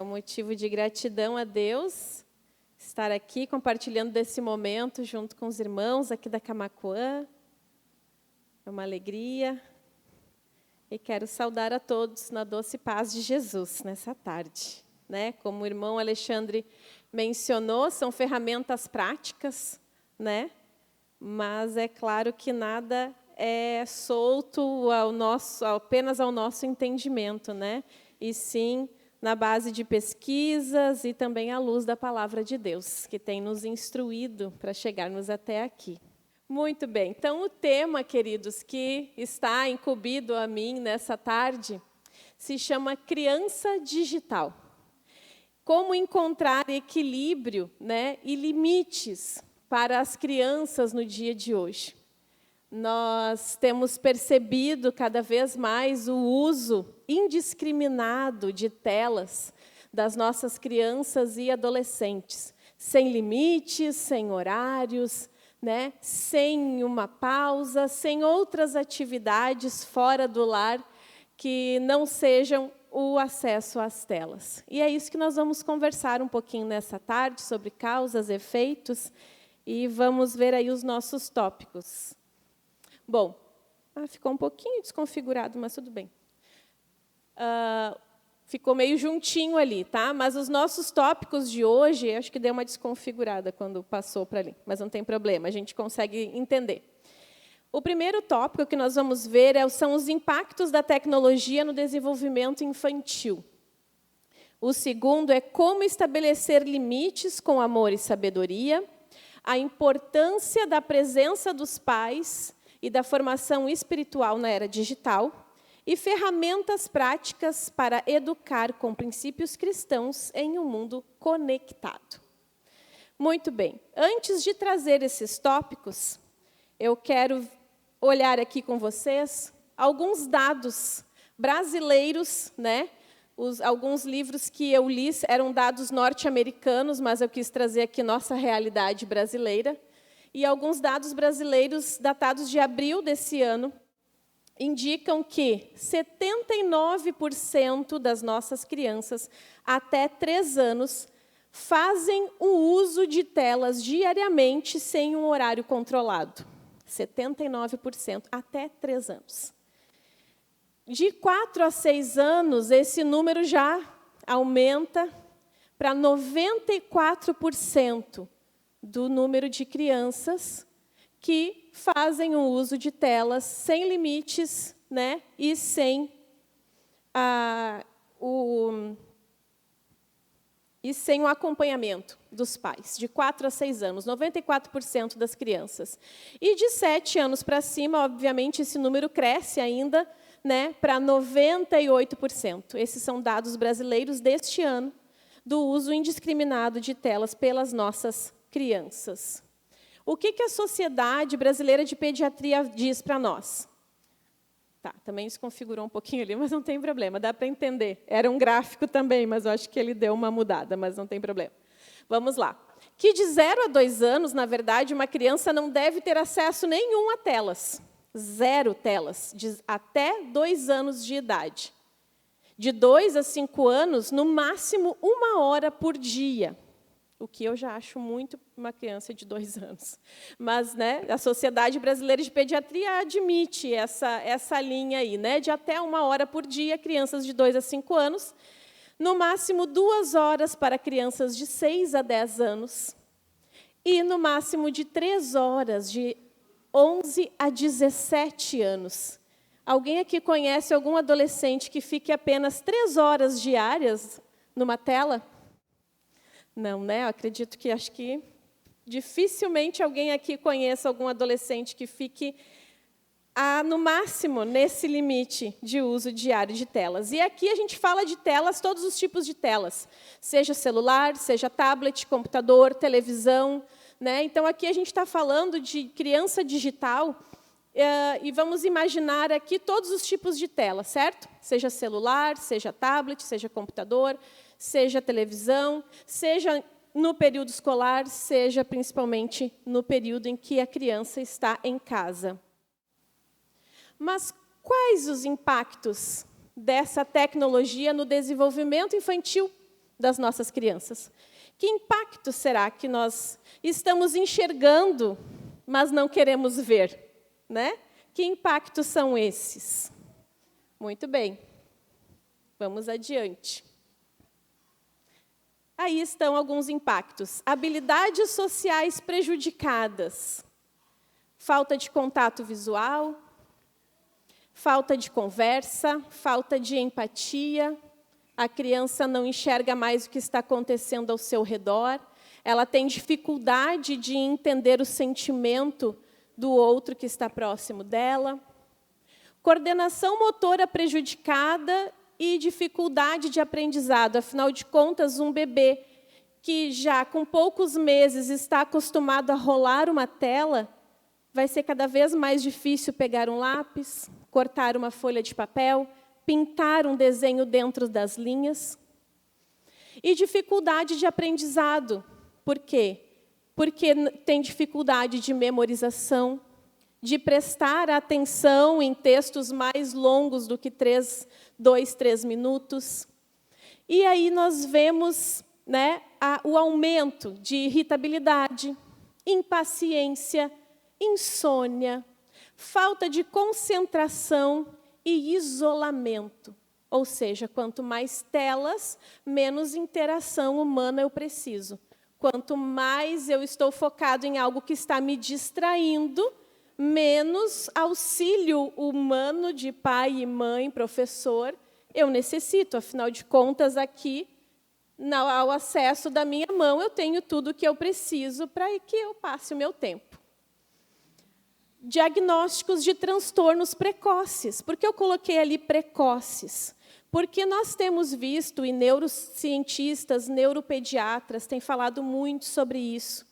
um motivo de gratidão a Deus estar aqui compartilhando desse momento junto com os irmãos aqui da Camaquã. É uma alegria. E quero saudar a todos na doce paz de Jesus nessa tarde. Né? Como o irmão Alexandre mencionou, são ferramentas práticas, né? Mas é claro que nada é solto apenas ao nosso entendimento, né? E sim na base de pesquisas e também à luz da palavra de Deus, que tem nos instruído para chegarmos até aqui. Muito bem, então o tema, queridos, que está incumbido a mim nessa tarde, se chama criança digital. Como encontrar equilíbrio, né, e limites para as crianças no dia de hoje. Nós temos percebido cada vez mais o uso indiscriminado de telas das nossas crianças e adolescentes, sem limites, sem horários, né? Sem uma pausa, sem outras atividades fora do lar que não sejam o acesso às telas. E é isso que nós vamos conversar um pouquinho nessa tarde, sobre causas, efeitos, e vamos ver aí os nossos tópicos. Bom, ficou um pouquinho desconfigurado, mas tudo bem. Ficou meio juntinho ali, tá? Mas os nossos tópicos de hoje, acho que deu uma desconfigurada quando passou para ali, mas não tem problema, a gente consegue entender. O primeiro tópico que nós vamos ver são os impactos da tecnologia no desenvolvimento infantil. O segundo é como estabelecer limites com amor e sabedoria, a importância da presença dos pais e da formação espiritual na era digital, e ferramentas práticas para educar com princípios cristãos em um mundo conectado. Muito bem, antes de trazer esses tópicos, eu quero olhar aqui com vocês alguns dados brasileiros, né? Alguns livros que eu li eram dados norte-americanos, mas eu quis trazer aqui nossa realidade brasileira, e alguns dados brasileiros datados de abril desse ano, indicam que 79% das nossas crianças até 3 anos fazem o uso de telas diariamente sem um horário controlado. 79% até 3 anos. De 4 a 6 anos, esse número já aumenta para 94% do número de crianças que fazem o uso de telas sem limites, né, e sem o acompanhamento dos pais, de 4 a 6 anos, 94% das crianças. E de 7 anos para cima, obviamente, esse número cresce ainda, né, para 98%. Esses são dados brasileiros deste ano, do uso indiscriminado de telas pelas nossas crianças. O que a Sociedade Brasileira de Pediatria diz para nós? Tá, também desconfigurou um pouquinho ali, mas não tem problema, dá para entender. Era um gráfico também, mas eu acho que ele deu uma mudada, mas não tem problema. Vamos lá. Que de 0 a 2 anos, na verdade, uma criança não deve ter acesso nenhum a telas. 0 telas, até 2 anos de idade. De 2 a 5 anos, no máximo 1 hora por dia. O que eu já acho muito uma criança de 2 anos. Mas, né, a Sociedade Brasileira de Pediatria admite essa linha aí, né, de até 1 hora por dia, crianças de 2 a 5 anos, no máximo 2 horas para crianças de 6 a 10 anos, e no máximo de 3 horas de 11 a 17 anos. Alguém aqui conhece algum adolescente que fique apenas 3 horas diárias numa tela? Não, né? Eu acredito que acho que dificilmente alguém aqui conheça algum adolescente que fique no máximo nesse limite de uso diário de telas. E aqui a gente fala de telas, todos os tipos de telas, seja celular, seja tablet, computador, televisão, né? Então aqui a gente está falando de criança digital e vamos imaginar aqui todos os tipos de tela, certo? Seja celular, seja tablet, seja computador, seja televisão, seja no período escolar, seja principalmente no período em que a criança está em casa. Mas quais os impactos dessa tecnologia no desenvolvimento infantil das nossas crianças? Que impacto será que nós estamos enxergando, mas não queremos ver, né? Que impactos são esses? Muito bem. Vamos adiante. Aí estão alguns impactos. Habilidades sociais prejudicadas. Falta de contato visual, falta de conversa, falta de empatia. A criança não enxerga mais o que está acontecendo ao seu redor. Ela tem dificuldade de entender o sentimento do outro que está próximo dela. Coordenação motora prejudicada e dificuldade de aprendizado. Afinal de contas, um bebê que já com poucos meses está acostumado a rolar uma tela, vai ser cada vez mais difícil pegar um lápis, cortar uma folha de papel, pintar um desenho dentro das linhas. E dificuldade de aprendizado. Por quê? Porque tem dificuldade de memorização, de prestar atenção em textos mais longos do que 2, 3 minutos. E aí nós vemos, né, o aumento de irritabilidade, impaciência, insônia, falta de concentração e isolamento. Ou seja, quanto mais telas, menos interação humana eu preciso. Quanto mais eu estou focado em algo que está me distraindo, menos auxílio humano de pai e mãe, professor, eu necessito. Afinal de contas, aqui, ao acesso da minha mão, eu tenho tudo o que eu preciso para que eu passe o meu tempo. Diagnósticos de transtornos precoces. Por que eu coloquei ali precoces? Porque nós temos visto, e neurocientistas, neuropediatras têm falado muito sobre isso,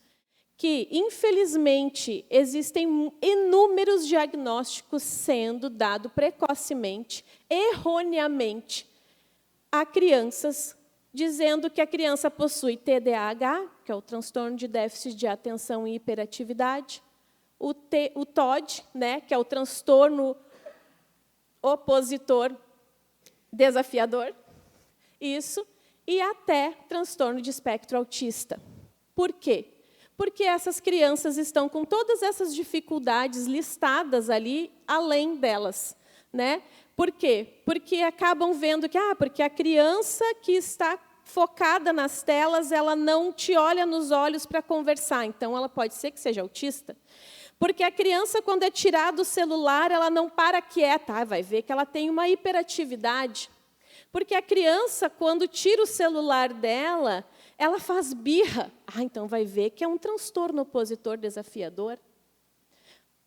que, infelizmente, existem inúmeros diagnósticos sendo dados precocemente, erroneamente, a crianças, dizendo que a criança possui TDAH, que é o transtorno de déficit de atenção e hiperatividade, o TOD, né, que é o transtorno opositor desafiador, isso, e até transtorno de espectro autista. Por quê? Porque essas crianças estão com todas essas dificuldades listadas ali, além delas, né? Por quê? Porque acabam vendo que, porque a criança que está focada nas telas, ela não te olha nos olhos para conversar, então ela pode ser que seja autista. Porque a criança, quando é tirada o celular, ela não para quieta, vai ver que ela tem uma hiperatividade. Porque a criança, quando tira o celular dela, ela faz birra. Então vai ver que é um transtorno opositor desafiador.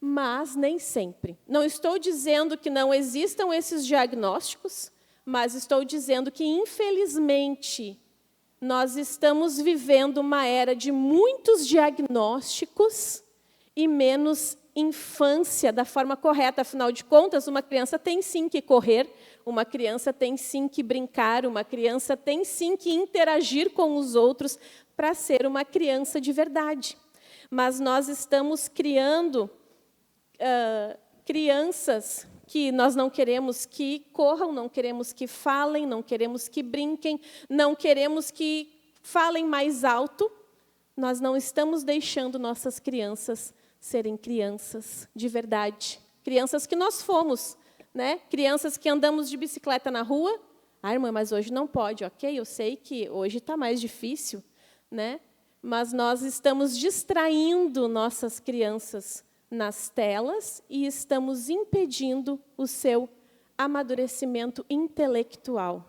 Mas nem sempre. Não estou dizendo que não existam esses diagnósticos, mas estou dizendo que, infelizmente, nós estamos vivendo uma era de muitos diagnósticos e menos infância da forma correta. Afinal de contas, uma criança tem sim que correr, uma criança tem sim que brincar, uma criança tem sim que interagir com os outros para ser uma criança de verdade. Mas nós estamos criando crianças que nós não queremos que corram, não queremos que falem, não queremos que brinquem, não queremos que falem mais alto. Nós não estamos deixando nossas crianças serem crianças de verdade. Crianças que nós fomos, né? Crianças que andamos de bicicleta na rua. Irmã, mas hoje não pode. Ok, eu sei que hoje está mais difícil, né? Mas nós estamos distraindo nossas crianças nas telas e estamos impedindo o seu amadurecimento intelectual.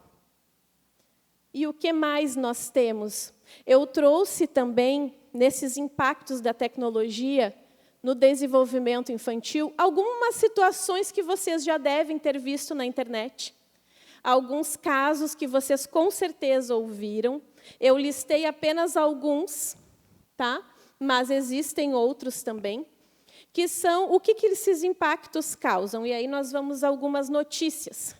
E o que mais nós temos? Eu trouxe também, nesses impactos da tecnologia, no desenvolvimento infantil, algumas situações que vocês já devem ter visto na internet. Alguns casos que vocês com certeza ouviram. Eu listei apenas alguns, tá? Mas existem outros também, que são o que esses impactos causam. E aí nós vamos a algumas notícias.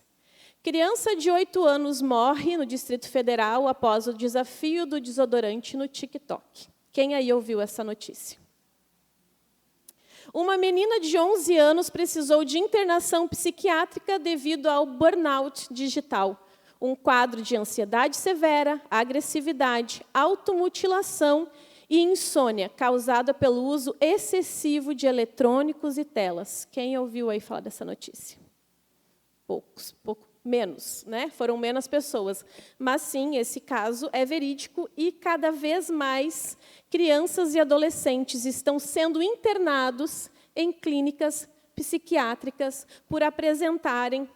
Criança de 8 anos morre no Distrito Federal após o desafio do desodorante no TikTok. Quem aí ouviu essa notícia? Uma menina de 11 anos precisou de internação psiquiátrica devido ao burnout digital. um quadro de ansiedade severa, agressividade, automutilação e insônia, causada pelo uso excessivo de eletrônicos e telas. Quem ouviu aí falar dessa notícia? Menos, né? Foram menos pessoas. Mas, sim, esse caso é verídico e, cada vez mais, crianças e adolescentes estão sendo internados em clínicas psiquiátricas por apresentarem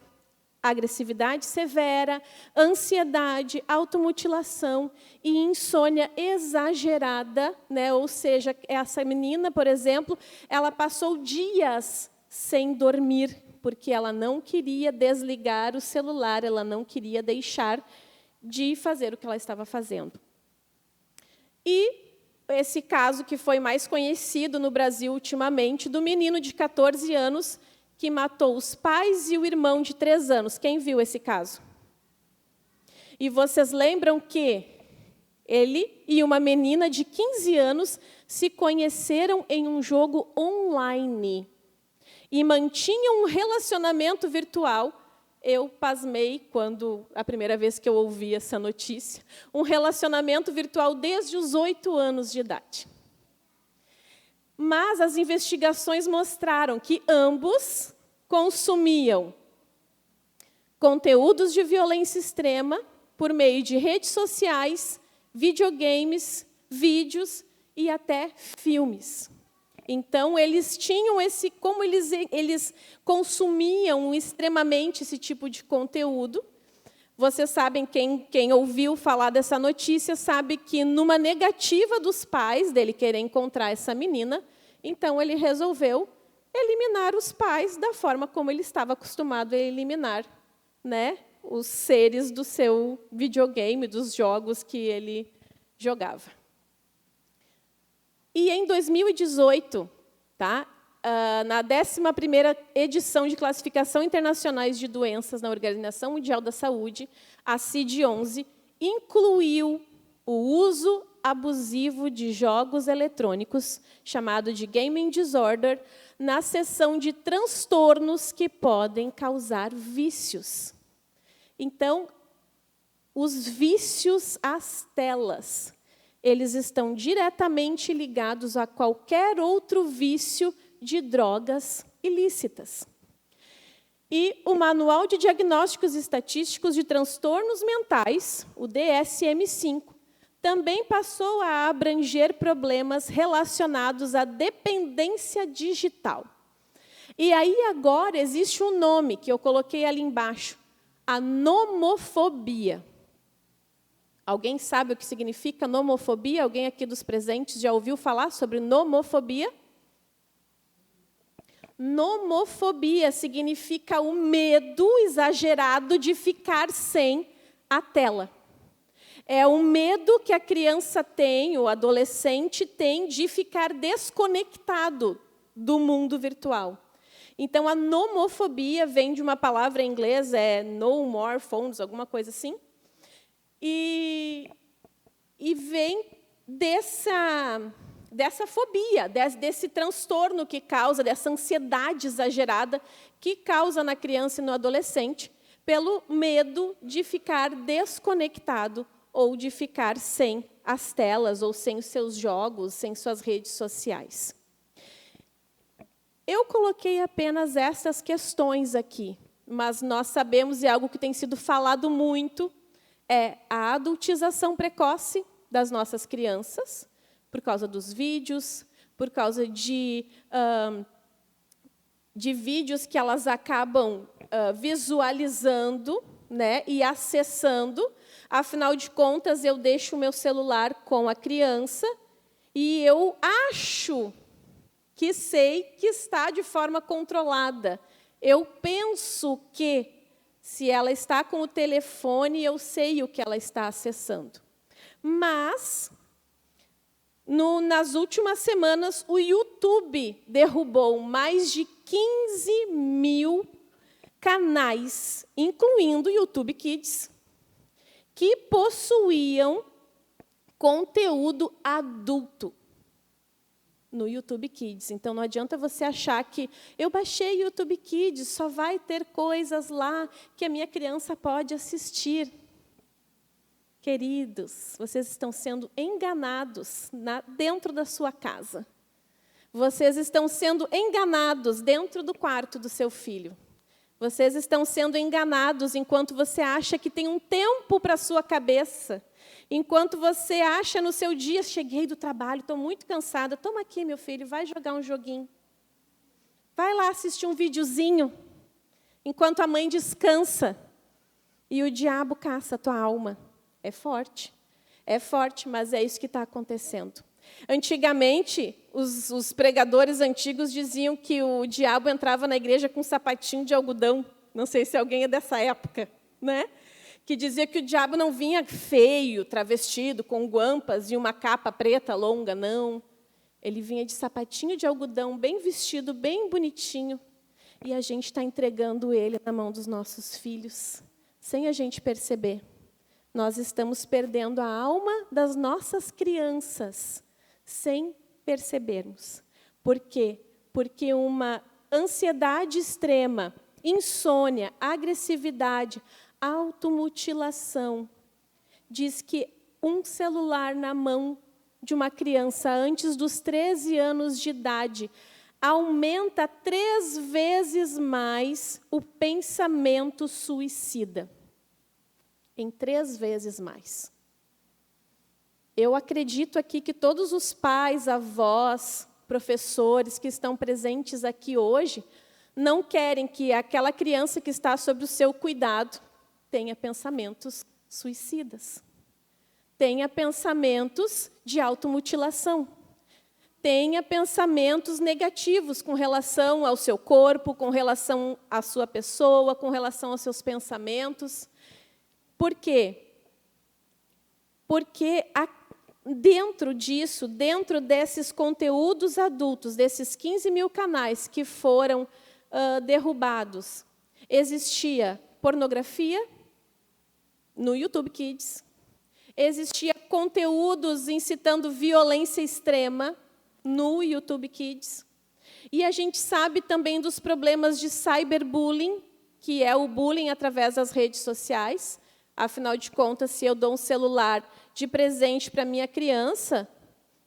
agressividade severa, ansiedade, automutilação e insônia exagerada, né? Ou seja, essa menina, por exemplo, ela passou dias sem dormir, porque ela não queria desligar o celular, ela não queria deixar de fazer o que ela estava fazendo. E esse caso que foi mais conhecido no Brasil ultimamente, do menino de 14 anos, que matou os pais e o irmão de 3 anos. Quem viu esse caso? E vocês lembram que ele e uma menina de 15 anos se conheceram em um jogo online e mantinham um relacionamento virtual. Eu pasmei quando a primeira vez que eu ouvi essa notícia. Um relacionamento virtual desde os 8 anos de idade. Mas as investigações mostraram que ambos consumiam conteúdos de violência extrema por meio de redes sociais, videogames, vídeos e até filmes. Então, eles tinham como eles consumiam extremamente esse tipo de conteúdo. Vocês sabem, quem ouviu falar dessa notícia, sabe que, numa negativa dos pais dele querer encontrar essa menina, então ele resolveu eliminar os pais da forma como ele estava acostumado a eliminar, né, os seres do seu videogame, dos jogos que ele jogava. E, em 2018, tá, na 11ª edição de Classificação Internacionais de Doenças na Organização Mundial da Saúde, a CID-11 incluiu o uso abusivo de jogos eletrônicos, chamado de gaming disorder, na seção de transtornos que podem causar vícios. Então, os vícios às telas, eles estão diretamente ligados a qualquer outro vício de drogas ilícitas. E o Manual de Diagnósticos Estatísticos de Transtornos Mentais, o DSM-5, também passou a abranger problemas relacionados à dependência digital. E aí, agora, existe um nome que eu coloquei ali embaixo, a nomofobia. Alguém sabe o que significa nomofobia? Alguém aqui dos presentes já ouviu falar sobre nomofobia? Nomofobia significa o medo exagerado de ficar sem a tela. É o medo que a criança tem, o adolescente tem, de ficar desconectado do mundo virtual. Então, a nomofobia vem de uma palavra em inglês, no more phones, alguma coisa assim, e vem dessa fobia, desse transtorno que causa, dessa ansiedade exagerada que causa na criança e no adolescente, pelo medo de ficar desconectado ou de ficar sem as telas, ou sem os seus jogos, sem suas redes sociais. Eu coloquei apenas essas questões aqui, mas nós sabemos, e é algo que tem sido falado muito, é a adultização precoce das nossas crianças, por causa dos vídeos, por causa de vídeos que elas acabam visualizando, né, e acessando. Afinal de contas, eu deixo o meu celular com a criança e eu acho que sei que está de forma controlada. Eu penso que, se ela está com o telefone, eu sei o que ela está acessando. Mas, nas últimas semanas, o YouTube derrubou mais de 15 mil canais, incluindo o YouTube Kids, que possuíam conteúdo adulto. no YouTube Kids. Então, não adianta você achar que eu baixei o YouTube Kids, só vai ter coisas lá que a minha criança pode assistir. Queridos, vocês estão sendo enganados dentro da sua casa. Vocês estão sendo enganados dentro do quarto do seu filho. Vocês estão sendo enganados enquanto você acha que tem um tempo para a sua cabeça. Enquanto você acha no seu dia, cheguei do trabalho, estou muito cansada, toma aqui, meu filho, vai jogar um joguinho. Vai lá assistir um videozinho, enquanto a mãe descansa. E o diabo caça a tua alma. É forte, mas é isso que está acontecendo. Antigamente, os pregadores antigos diziam que o diabo entrava na igreja com um sapatinho de algodão. Não sei se alguém é dessa época, né? Que dizia que o diabo não vinha feio, travestido, com guampas e uma capa preta longa, não. Ele vinha de sapatinho de algodão, bem vestido, bem bonitinho. E a gente está entregando ele na mão dos nossos filhos, sem a gente perceber. Nós estamos perdendo a alma das nossas crianças, sem percebermos. Por quê? Porque uma ansiedade extrema, insônia, agressividade, automutilação. Diz que um celular na mão de uma criança antes dos 13 anos de idade aumenta 3 vezes mais o pensamento suicida. Em 3 vezes mais. Eu acredito aqui que todos os pais, avós, professores que estão presentes aqui hoje não querem que aquela criança que está sob o seu cuidado tenha pensamentos suicidas, tenha pensamentos de automutilação, tenha pensamentos negativos com relação ao seu corpo, com relação à sua pessoa, com relação aos seus pensamentos. Por quê? Porque dentro disso, dentro desses conteúdos adultos, desses 15 mil canais que foram derrubados, existia pornografia no YouTube Kids, existia conteúdos incitando violência extrema no YouTube Kids, e a gente sabe também dos problemas de cyberbullying, que é o bullying através das redes sociais. Afinal de contas, se eu dou um celular de presente para minha criança,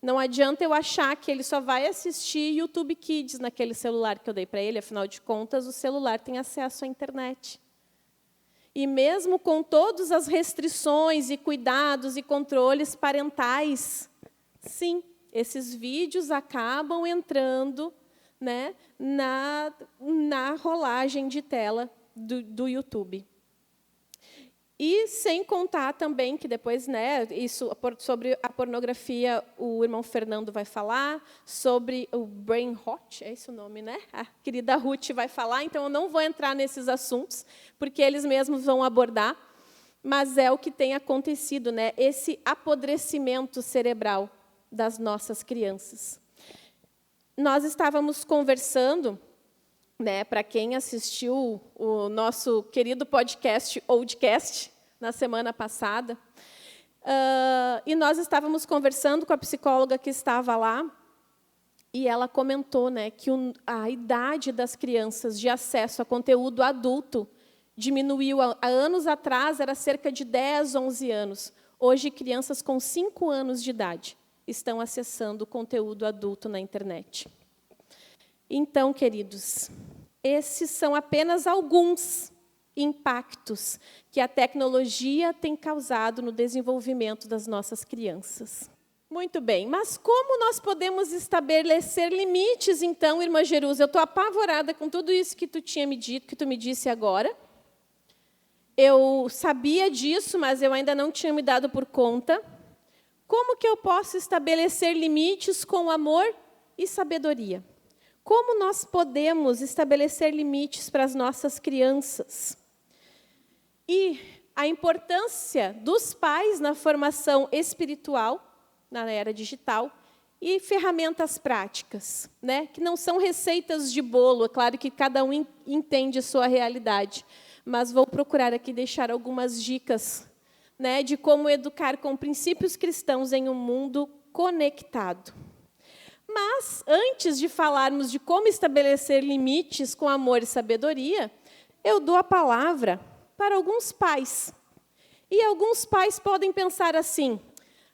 não adianta eu achar que ele só vai assistir YouTube Kids naquele celular que eu dei para ele. Afinal de contas, o celular tem acesso à internet. E mesmo com todas as restrições e cuidados e controles parentais, sim, esses vídeos acabam entrando, né, na rolagem de tela do YouTube. E sem contar também que depois, né, sobre a pornografia, o irmão Fernando vai falar, sobre o brain rot, é esse o nome, né? A querida Ruth vai falar, então eu não vou entrar nesses assuntos, porque eles mesmos vão abordar, mas é o que tem acontecido, né? Esse apodrecimento cerebral das nossas crianças. Nós estávamos conversando, né, para quem assistiu o nosso querido podcast, Oldcast, na semana passada, e nós estávamos conversando com a psicóloga que estava lá, e ela comentou, né, que a idade das crianças de acesso a conteúdo adulto diminuiu. Há anos atrás, era cerca de 10, 11 anos. Hoje, crianças com 5 anos de idade estão acessando conteúdo adulto na internet. Então, queridos, esses são apenas alguns impactos que a tecnologia tem causado no desenvolvimento das nossas crianças. Muito bem, mas como nós podemos estabelecer limites, então, irmã Jerusa? Eu estou apavorada com tudo isso que tu tinha me dito, que tu me disse agora. Eu sabia disso, mas eu ainda não tinha me dado por conta. Como que eu posso estabelecer limites com amor e sabedoria? Como nós podemos estabelecer limites para as nossas crianças? E a importância dos pais na formação espiritual, na era digital, e ferramentas práticas, né? Que não são receitas de bolo, é claro que cada um entende a sua realidade, mas vou procurar aqui deixar algumas dicas, né, de como educar com princípios cristãos em um mundo conectado. Mas, antes de falarmos de como estabelecer limites com amor e sabedoria, eu dou a palavra para alguns pais. E alguns pais podem pensar assim: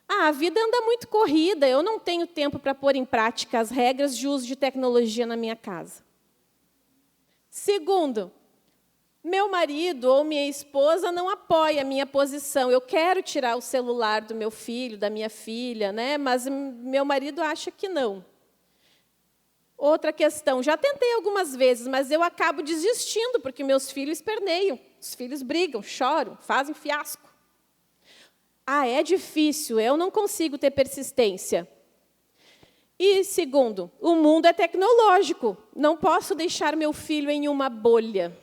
a vida anda muito corrida, eu não tenho tempo para pôr em prática as regras de uso de tecnologia na minha casa. Segundo, meu marido ou minha esposa não apoia a minha posição. Eu quero tirar o celular do meu filho, da minha filha, né? Mas meu marido acha que não. Outra questão, já tentei algumas vezes, mas eu acabo desistindo, porque meus filhos esperneiam, os filhos brigam, choram, fazem fiasco. É difícil, eu não consigo ter persistência. E, segundo, o mundo é tecnológico, não posso deixar meu filho em uma bolha.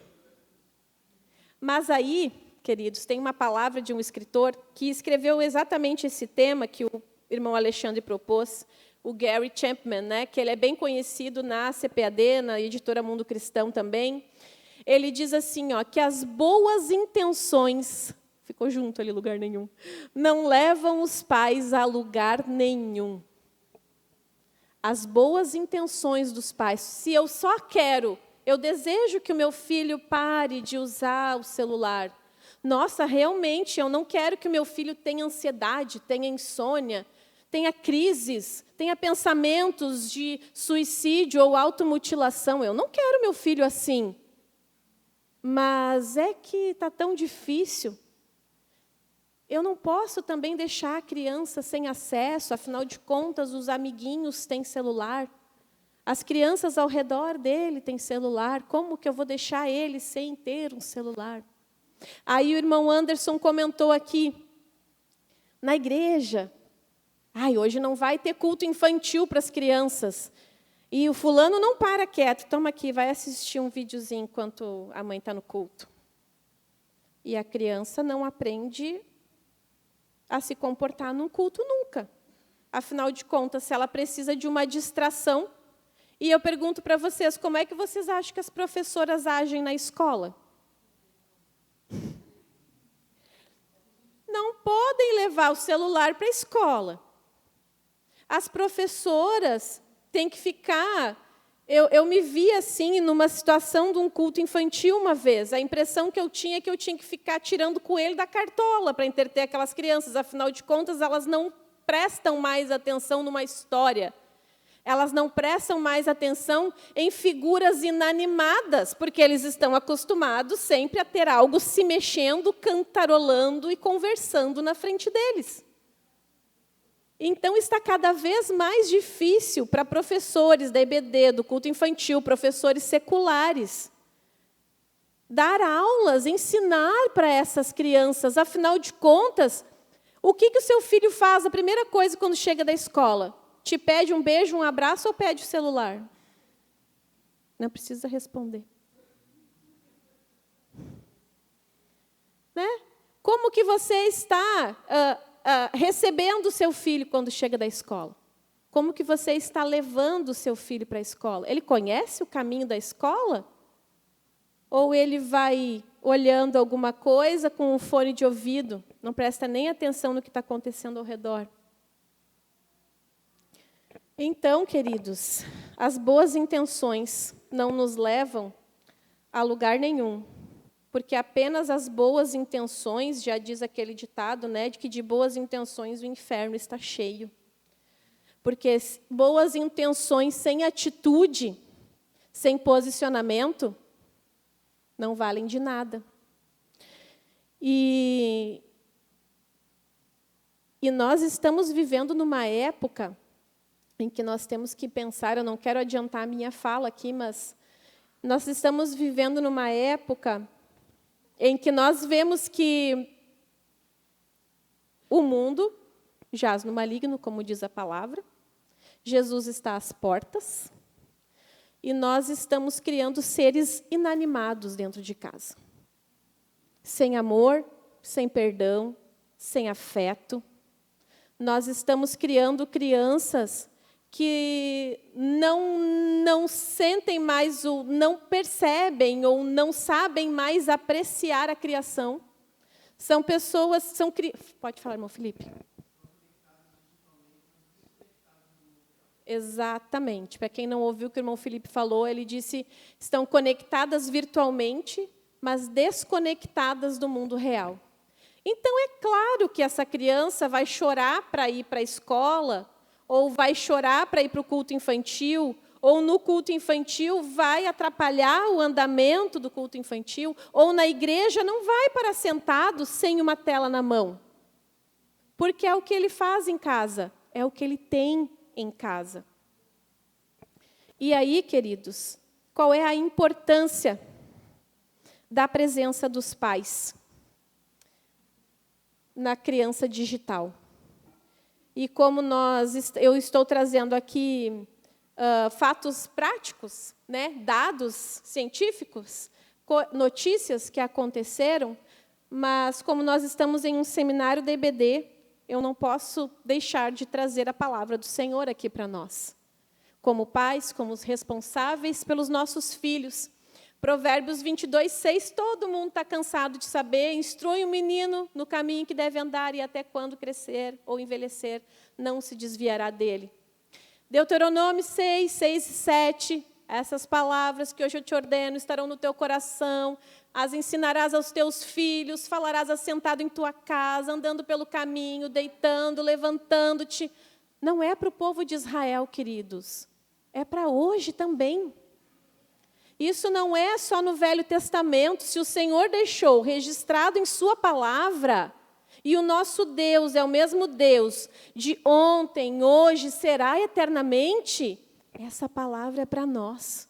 Mas aí, queridos, tem uma palavra de um escritor que escreveu exatamente esse tema que o irmão Alexandre propôs, o Gary Chapman, né, que ele é bem conhecido na CPAD, na editora Mundo Cristão também. Ele diz assim, que as boas intenções, ficou junto ali, lugar nenhum, não levam os pais a lugar nenhum. As boas intenções dos pais, se eu só quero, eu desejo que o meu filho pare de usar o celular. Nossa, realmente, eu não quero que o meu filho tenha ansiedade, tenha insônia, tenha crises, tenha pensamentos de suicídio ou automutilação. Eu não quero meu filho assim. Mas é que está tão difícil. Eu não posso também deixar a criança sem acesso, afinal de contas, os amiguinhos têm celular. As crianças ao redor dele têm celular. Como que eu vou deixar ele sem ter um celular? Aí o irmão Anderson comentou aqui, na igreja, hoje não vai ter culto infantil para as crianças. E o fulano não para quieto. Toma aqui, vai assistir um videozinho enquanto a mãe está no culto. E a criança não aprende a se comportar num culto nunca. Afinal de contas, se ela precisa de uma distração. E eu pergunto para vocês, como é que vocês acham que as professoras agem na escola? Não podem levar o celular para a escola. As professoras têm que ficar... Eu me vi assim, numa situação de um culto infantil uma vez. A impressão que eu tinha é que eu tinha que ficar tirando coelho da cartola para entreter aquelas crianças. Afinal de contas, elas não prestam mais atenção numa história. Elas não prestam mais atenção em figuras inanimadas, porque eles estão acostumados sempre a ter algo se mexendo, cantarolando e conversando na frente deles. Então, está cada vez mais difícil para professores da EBD, do culto infantil, professores seculares, dar aulas, ensinar para essas crianças. Afinal de contas, o que o seu filho faz a primeira coisa quando chega da escola? Te pede um beijo, um abraço ou pede o celular? Não precisa responder. Né? Como que você está recebendo o seu filho quando chega da escola? Como que você está levando o seu filho para a escola? Ele conhece o caminho da escola? Ou ele vai olhando alguma coisa com um fone de ouvido, não presta nem atenção no que está acontecendo ao redor? Então, queridos, as boas intenções não nos levam a lugar nenhum, porque apenas as boas intenções, já diz aquele ditado, né, de que de boas intenções o inferno está cheio. Porque boas intenções sem atitude, sem posicionamento, não valem de nada. E nós estamos vivendo numa época em que nós temos que pensar, eu não quero adiantar a minha fala aqui, mas nós estamos vivendo numa época em que nós vemos que o mundo jaz no maligno, como diz a palavra, Jesus está às portas, e nós estamos criando seres inanimados dentro de casa. Sem amor, sem perdão, sem afeto. Nós estamos criando crianças que não sentem mais, ou não percebem, ou não sabem mais apreciar a criação. São pessoas... Pode falar, irmão Felipe. Exatamente. Para quem não ouviu o que o irmão Felipe falou, ele disse, estão conectadas virtualmente, mas desconectadas do mundo real. Então, é claro que essa criança vai chorar para ir para a escola, ou vai chorar para ir para o culto infantil, ou no culto infantil vai atrapalhar o andamento do culto infantil, ou na igreja não vai para sentado sem uma tela na mão. Porque é o que ele faz em casa, é o que ele tem em casa. E aí, queridos, qual é a importância da presença dos pais na criança digital? E como eu estou trazendo aqui fatos práticos, né, dados científicos, notícias que aconteceram, mas como nós estamos em um seminário da EBD, eu não posso deixar de trazer a palavra do Senhor aqui para nós. Como pais, como os responsáveis pelos nossos filhos. Provérbios 22:6, todo mundo está cansado de saber, instrui o menino no caminho que deve andar e até quando crescer ou envelhecer, não se desviará dele. Deuteronômio 6:6 e 7, essas palavras que hoje eu te ordeno estarão no teu coração, as ensinarás aos teus filhos, falarás assentado em tua casa, andando pelo caminho, deitando, levantando-te. Não é para o povo de Israel, queridos, é para hoje também. Isso não é só no Velho Testamento. Se o Senhor deixou registrado em sua palavra, e o nosso Deus é o mesmo Deus de ontem, hoje, será eternamente, essa palavra é para nós.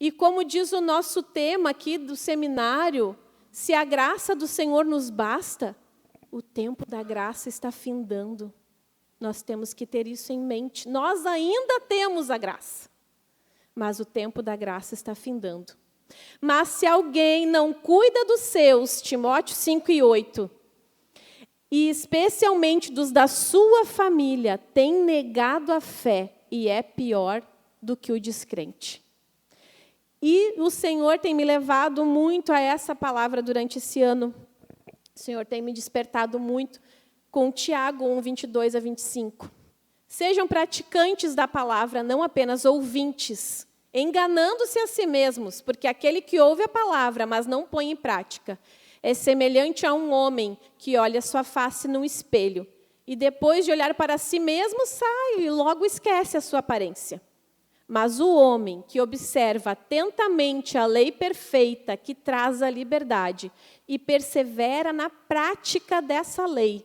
E como diz o nosso tema aqui do seminário, se a graça do Senhor nos basta, o tempo da graça está findando. Nós temos que ter isso em mente. Nós ainda temos a graça, mas o tempo da graça está findando. Mas se alguém não cuida dos seus, Timóteo 5:8, e especialmente dos da sua família, tem negado a fé e é pior do que o descrente. E o Senhor tem me levado muito a essa palavra durante esse ano. O Senhor tem me despertado muito com Tiago 1:22 a 25. Sejam praticantes da palavra, não apenas ouvintes, enganando-se a si mesmos, porque aquele que ouve a palavra, mas não põe em prática, é semelhante a um homem que olha sua face num espelho, e depois de olhar para si mesmo, sai e logo esquece a sua aparência. Mas o homem que observa atentamente a lei perfeita que traz a liberdade e persevera na prática dessa lei,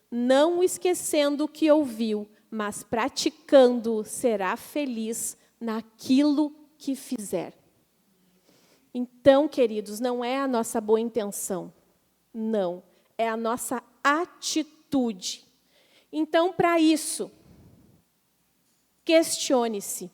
não esquecendo o que ouviu, mas praticando, será feliz naquilo que fizer. Então, queridos, não é a nossa boa intenção, não, é a nossa atitude. Então, para isso, questione-se.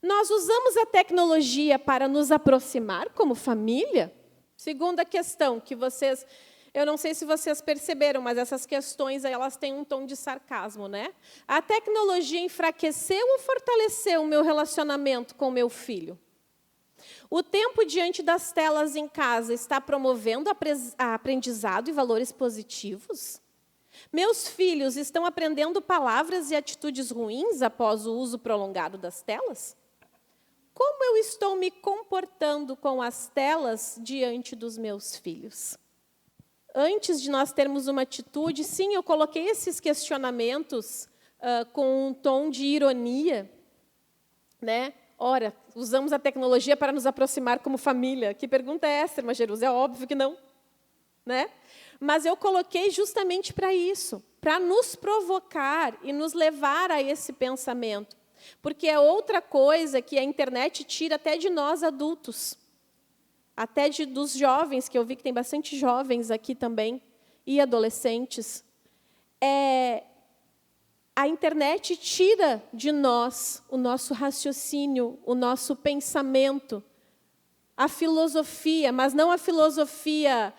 Nós usamos a tecnologia para nos aproximar como família? Segunda questão, que vocês, eu não sei se vocês perceberam, mas essas questões elas têm um tom de sarcasmo, né? A tecnologia enfraqueceu ou fortaleceu o meu relacionamento com o meu filho? O tempo diante das telas em casa está promovendo aprendizado e valores positivos? Meus filhos estão aprendendo palavras e atitudes ruins após o uso prolongado das telas? Como eu estou me comportando com as telas diante dos meus filhos? Antes de nós termos uma atitude, sim, eu coloquei esses questionamentos com um tom de ironia, né? Ora, usamos a tecnologia para nos aproximar como família. Que pergunta é essa, irmã Jerusa? É óbvio que não, né? Mas eu coloquei justamente para isso, para nos provocar e nos levar a esse pensamento. Porque é outra coisa que a internet tira até de nós adultos, até dos jovens, que eu vi que tem bastante jovens aqui também, e adolescentes. A internet tira de nós o nosso raciocínio, o nosso pensamento, a filosofia, mas não a filosofia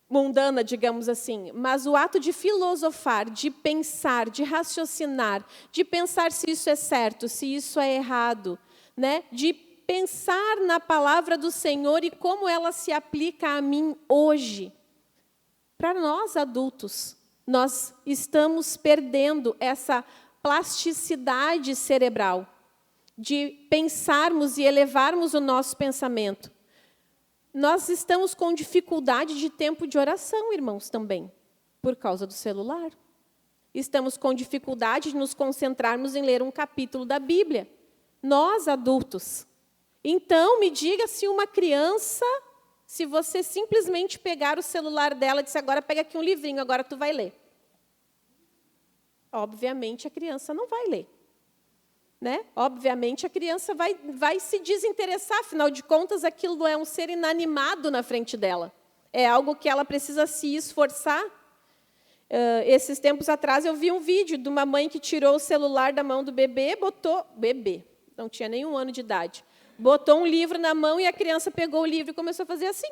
mundana, digamos assim, mas o ato de filosofar, de pensar, de raciocinar, de pensar se isso é certo, se isso é errado, né? De pensar na palavra do Senhor e como ela se aplica a mim hoje. Para nós adultos, nós estamos perdendo essa plasticidade cerebral, de pensarmos e elevarmos o nosso pensamento. Nós estamos com dificuldade de tempo de oração, irmãos, também, por causa do celular. Estamos com dificuldade de nos concentrarmos em ler um capítulo da Bíblia. Nós, adultos. Então, me diga se uma criança, se você simplesmente pegar o celular dela e disser, agora pega aqui um livrinho, agora tu vai ler. Obviamente, a criança não vai ler. Né? Obviamente, a criança vai se desinteressar, afinal de contas, aquilo é um ser inanimado na frente dela. É algo que ela precisa se esforçar. Esses tempos atrás, eu vi um vídeo de uma mãe que tirou o celular da mão do bebê, bebê, não tinha nem 1 ano de idade, botou um livro na mão e a criança pegou o livro e começou a fazer assim.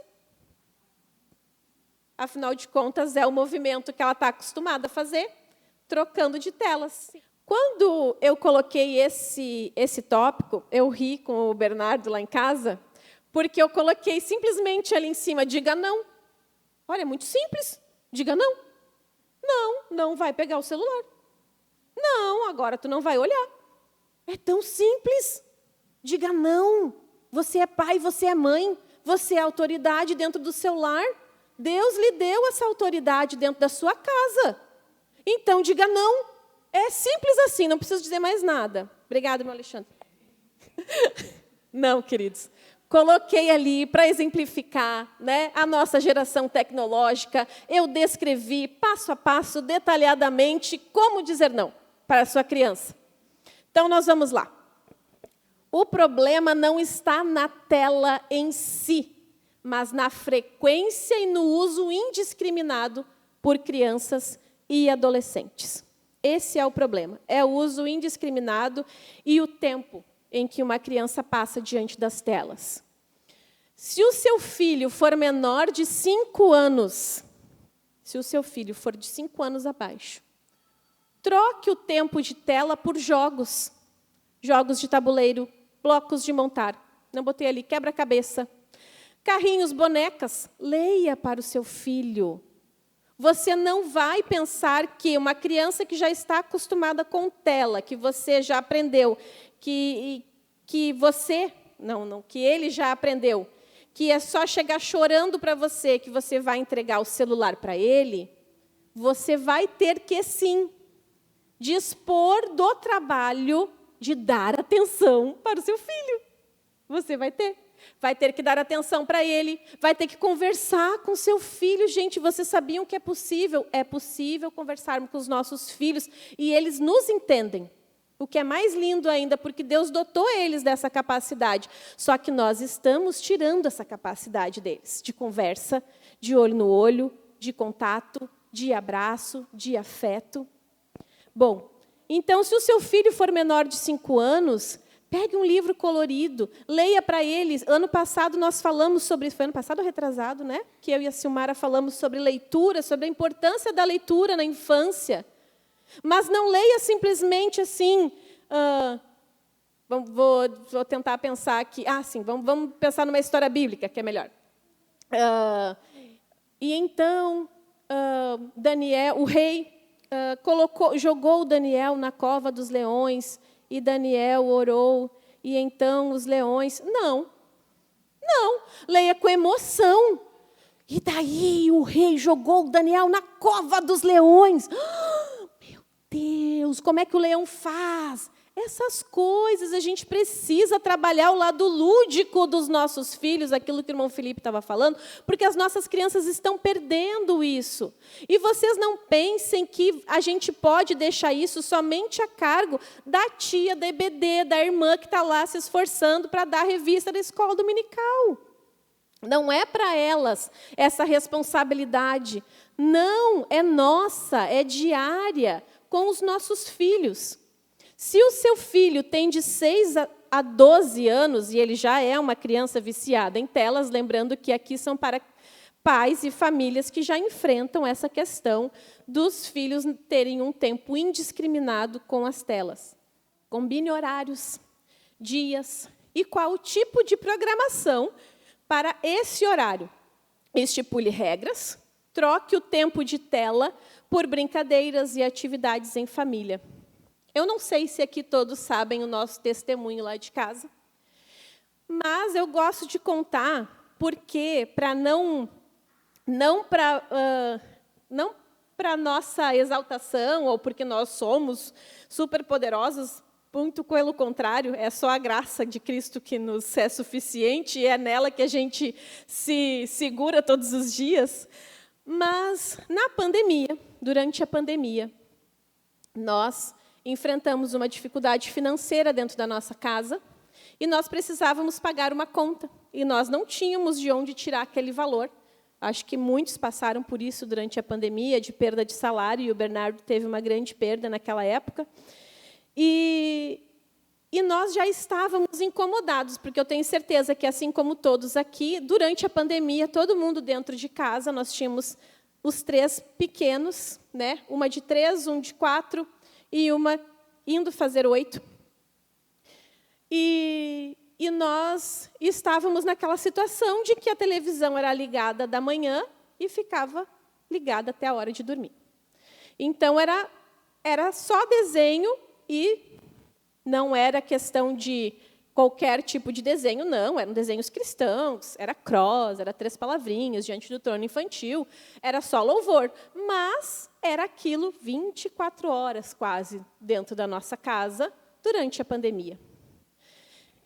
Afinal de contas, é o movimento que ela está acostumada a fazer, trocando de telas. Quando eu coloquei esse tópico, eu ri com o Bernardo lá em casa, porque eu coloquei simplesmente ali em cima, diga não. Olha, é muito simples, diga não. Não vai pegar o celular. Não, agora tu não vai olhar. É tão simples. Diga não. Você é pai, você é mãe, você é autoridade dentro do seu lar. Deus lhe deu essa autoridade dentro da sua casa. Então, diga não. É simples assim, não preciso dizer mais nada. Obrigada, meu Alexandre. Não, queridos. Coloquei ali para exemplificar, né, a nossa geração tecnológica. Eu descrevi, passo a passo, detalhadamente, como dizer não para a sua criança. Então, nós vamos lá. O problema não está na tela em si, mas na frequência e no uso indiscriminado por crianças e adolescentes. Esse é o problema, é o uso indiscriminado e o tempo em que uma criança passa diante das telas. Se o seu filho for menor de 5 anos, se o seu filho for de 5 anos abaixo, troque o tempo de tela por jogos. Jogos de tabuleiro, blocos de montar. Não botei ali, quebra-cabeça. Carrinhos, bonecas. Leia para o seu filho. Você não vai pensar que uma criança que já está acostumada com tela, que você já aprendeu, que ele já aprendeu, que é só chegar chorando para você, que você vai entregar o celular para ele, você vai ter que, sim, dispor do trabalho de dar atenção para o seu filho. Você vai ter. Vai ter que dar atenção para ele, vai ter que conversar com seu filho. Gente, vocês sabiam que é possível? É possível conversarmos com os nossos filhos e eles nos entendem. O que é mais lindo ainda, porque Deus dotou eles dessa capacidade. Só que nós estamos tirando essa capacidade deles, de conversa, de olho no olho, de contato, de abraço, de afeto. Bom, então, se o seu filho for menor de 5 anos... Pegue um livro colorido, leia para eles. Ano passado nós falamos sobre isso, foi ano passado ou retrasado, né? Que eu e a Silmara falamos sobre leitura, sobre a importância da leitura na infância. Mas não leia simplesmente assim. Vou tentar pensar aqui. Sim, vamos pensar numa história bíblica, que é melhor. E então, Daniel, o rei, jogou o Daniel na cova dos leões. E Daniel orou, e então os leões... Não, leia com emoção. E daí o rei jogou Daniel na cova dos leões. Meu Deus, como é que o leão faz? Essas coisas, a gente precisa trabalhar o lado lúdico dos nossos filhos, aquilo que o irmão Felipe estava falando, porque as nossas crianças estão perdendo isso. E vocês não pensem que a gente pode deixar isso somente a cargo da tia, da EBD, da irmã que está lá se esforçando para dar a revista da escola dominical. Não é para elas essa responsabilidade. Não, é nossa, é diária com os nossos filhos. Se o seu filho tem de 6 a 12 anos, e ele já é uma criança viciada em telas, lembrando que aqui são para pais e famílias que já enfrentam essa questão dos filhos terem um tempo indiscriminado com as telas. Combine horários, dias e qual o tipo de programação para esse horário. Estipule regras, troque o tempo de tela por brincadeiras e atividades em família. Eu não sei se aqui todos sabem o nosso testemunho lá de casa, mas eu gosto de contar porque, para não para nossa exaltação ou porque nós somos superpoderosos, muito pelo contrário, é só a graça de Cristo que nos é suficiente e é nela que a gente se segura todos os dias. Mas, na pandemia, durante a pandemia, nós enfrentamos uma dificuldade financeira dentro da nossa casa e nós precisávamos pagar uma conta. E nós não tínhamos de onde tirar aquele valor. Acho que muitos passaram por isso durante a pandemia, de perda de salário, e o Bernardo teve uma grande perda naquela época. E nós já estávamos incomodados, porque eu tenho certeza que, assim como todos aqui, durante a pandemia, todo mundo dentro de casa, nós tínhamos os 3 pequenos, né? Uma de 3, um de 4 e uma indo fazer 8. E nós estávamos naquela situação de que a televisão era ligada da manhã e ficava ligada até a hora de dormir. Então, era só desenho e não era questão de qualquer tipo de desenho, não. Eram desenhos cristãos, era cross, era 3 palavrinhas diante do trono infantil, era só louvor. Mas era aquilo 24 horas quase dentro da nossa casa durante a pandemia.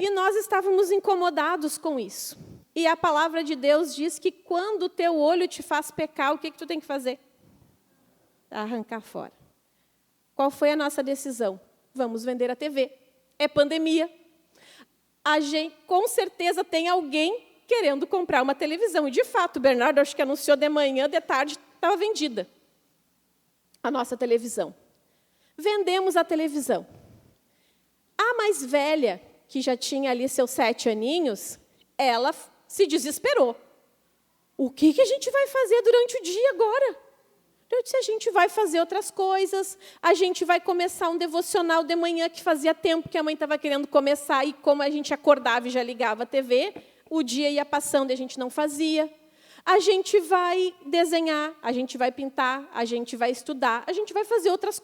E nós estávamos incomodados com isso. E a palavra de Deus diz que quando o teu olho te faz pecar, o que tu tem que fazer? Arrancar fora. Qual foi a nossa decisão? Vamos vender a TV. É pandemia. A gente, com certeza, tem alguém querendo comprar uma televisão. E, de fato, o Bernardo, acho que anunciou de manhã, de tarde, estava vendida a nossa televisão. Vendemos a televisão. A mais velha, que já tinha ali seus 7 aninhos, ela se desesperou. O que a gente vai fazer durante o dia agora? Eu disse, a gente vai fazer outras coisas, a gente vai começar um devocional de manhã, que fazia tempo que a mãe estava querendo começar, e como a gente acordava e já ligava a TV, o dia ia passando e a gente não fazia. A gente vai desenhar, a gente vai pintar, a gente vai estudar, a gente vai fazer outras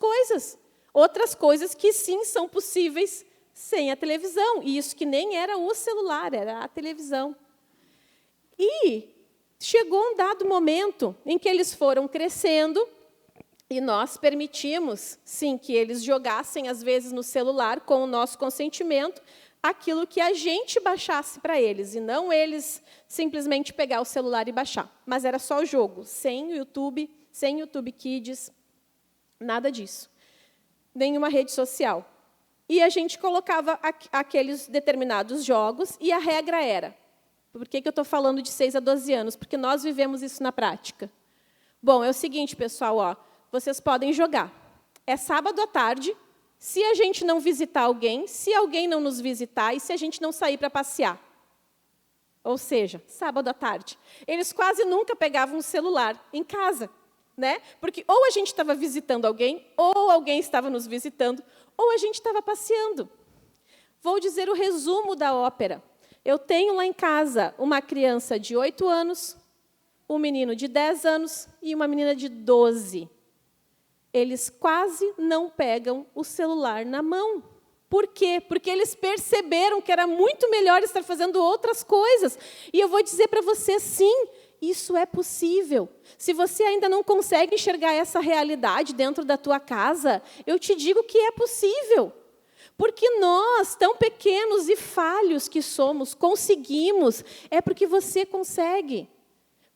coisas que sim são possíveis sem a televisão, e isso que nem era o celular, era a televisão. E chegou um dado momento em que eles foram crescendo e nós permitimos, sim, que eles jogassem, às vezes, no celular, com o nosso consentimento, aquilo que a gente baixasse para eles, e não eles simplesmente pegar o celular e baixar. Mas era só o jogo, sem YouTube Kids, nada disso. Nenhuma rede social. E a gente colocava aqueles determinados jogos, e a regra era... Por que eu estou falando de 6 a 12 anos? Porque nós vivemos isso na prática. Bom, é o seguinte, pessoal, ó, vocês podem jogar. É sábado à tarde, se a gente não visitar alguém, se alguém não nos visitar e se a gente não sair para passear. Ou seja, sábado à tarde. Eles quase nunca pegavam o celular em casa, né? Porque ou a gente estava visitando alguém, ou alguém estava nos visitando, ou a gente estava passeando. Vou dizer o resumo da ópera. Eu tenho lá em casa uma criança de 8 anos, um menino de 10 anos e uma menina de 12. Eles quase não pegam o celular na mão. Por quê? Porque eles perceberam que era muito melhor estar fazendo outras coisas. E eu vou dizer para você, sim, isso é possível. Se você ainda não consegue enxergar essa realidade dentro da tua casa, eu te digo que é possível. Porque nós, tão pequenos e falhos que somos, conseguimos, é porque você consegue.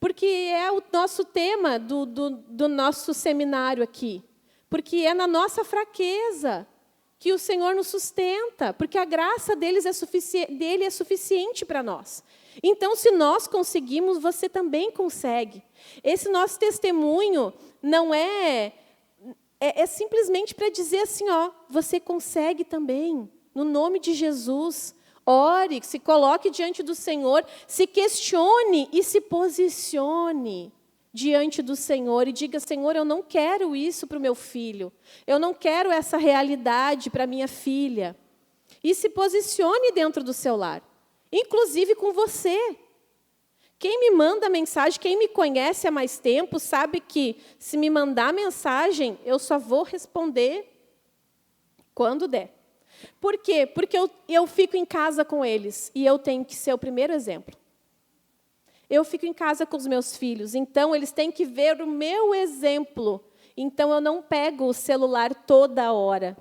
Porque é o nosso tema do nosso seminário aqui. Porque é na nossa fraqueza que o Senhor nos sustenta, porque a graça dele é suficiente para nós. Então, se nós conseguimos, você também consegue. Esse nosso testemunho não é simplesmente para dizer assim, ó, você consegue também, no nome de Jesus. Ore, se coloque diante do Senhor, se questione e se posicione diante do Senhor e diga, Senhor, eu não quero isso para o meu filho, eu não quero essa realidade para a minha filha. E se posicione dentro do seu lar, inclusive com você. Quem me manda mensagem, quem me conhece há mais tempo, sabe que se me mandar mensagem, eu só vou responder Quando der. Por quê? Porque eu fico em casa com eles e eu tenho que ser o primeiro exemplo. Eu fico em casa com os meus filhos, então eles têm que ver o meu exemplo. Então eu não pego o celular toda hora.